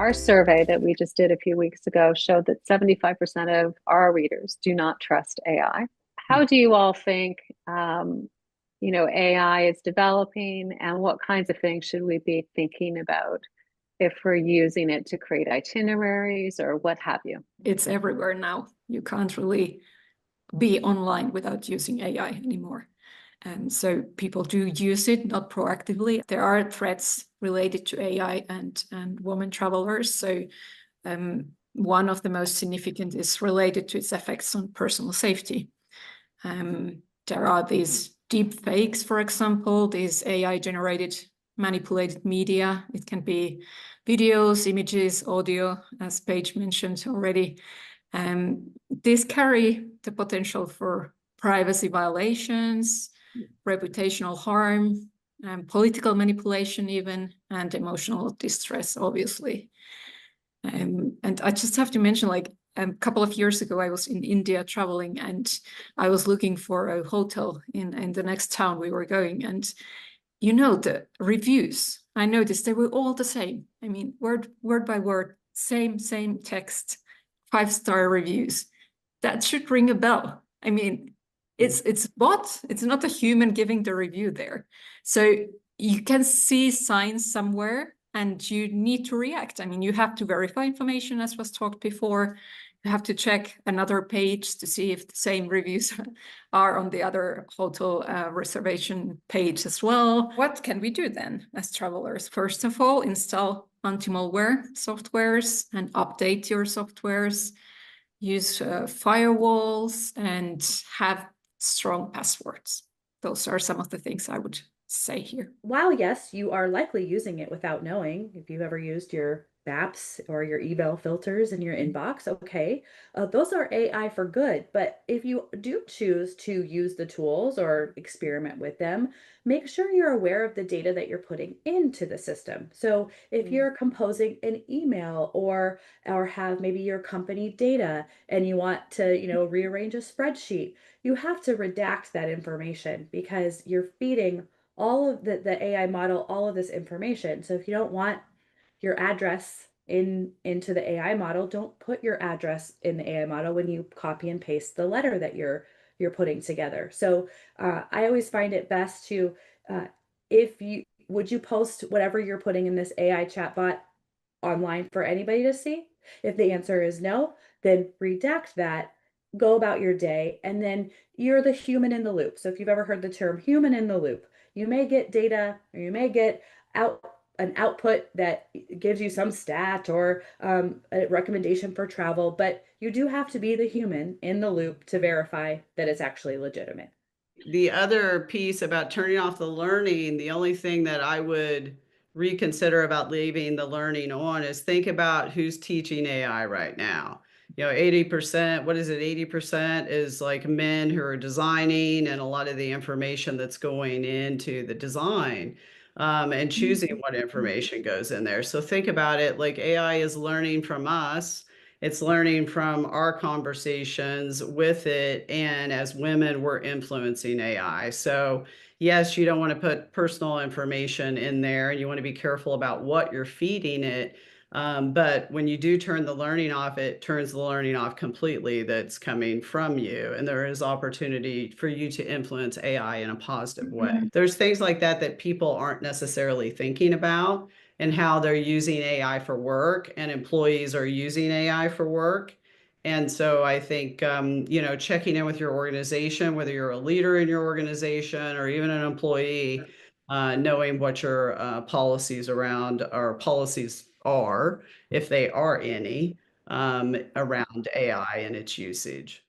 Our survey that we just did a few weeks ago showed that 75% of our readers do not trust AI. How do you all think, AI is developing, and what kinds of things should we be thinking about if we're using it to create itineraries or what have you? It's everywhere now. You can't really be online without using AI anymore. And so people do use it, not proactively. There are threats related to AI and women travelers. So one of the most significant is related to its effects on personal safety. There are these deepfakes, for example, these AI-generated manipulated media. It can be videos, images, audio, as Paige mentioned already. These carry the potential for privacy violations, reputational harm, political manipulation even, and emotional distress, obviously. And I just have to mention, like, a couple of years ago, I was in India traveling, and I was looking for a hotel in the next town we were going. And, the reviews, I noticed they were all the same. I mean, word by word, same text, 5-star reviews. That should ring a bell. I mean, it's bot. It's not a human giving the review there. So you can see signs somewhere and you need to react. I mean, you have to verify information, as was talked before. You have to check another page to see if the same reviews are on the other hotel reservation page as well. What can we do then as travelers? First of all, install anti-malware softwares and update your softwares. Use firewalls and have strong passwords. Those are some of the things I would say here. While yes, you are likely using it without knowing, if you've ever used your Maps or your email filters in your inbox, okay, those are AI for good. But if you do choose to use the tools or experiment with them, make sure you're aware of the data that you're putting into the system. So if you're composing an email or have maybe your company data and you want to, rearrange a spreadsheet, you have to redact that information because you're feeding all of the AI model all of this information. So if you don't want your address into the AI model, don't put your address in the AI model when you copy and paste the letter that you're putting together. So I always find it best to would you post whatever you're putting in this AI chatbot online for anybody to see? If the answer is no, then redact that, go about your day, and then you're the human in the loop. So if you've ever heard the term human in the loop, you may get data or you may get an output that gives you some stat or a recommendation for travel, but you do have to be the human in the loop to verify that it's actually legitimate. The other piece about turning off the learning, the only thing that I would reconsider about leaving the learning on is think about who's teaching AI right now. 80%, what is it? 80% is like men who are designing and a lot of the information that's going into the design. And choosing what information goes in there. So think about it like AI is learning from us. It's learning from our conversations with it. And as women, we're influencing AI. So yes, you don't want to put personal information in there and you want to be careful about what you're feeding it. But when you do turn the learning off, it turns the learning off completely that's coming from you. And there is opportunity for you to influence AI in a positive way. There's things like that people aren't necessarily thinking about and how they're using AI for work, and employees are using AI for work. And so I think, checking in with your organization, whether you're a leader in your organization or even an employee, knowing what your policies around or policies are, if they are any, around AI and its usage.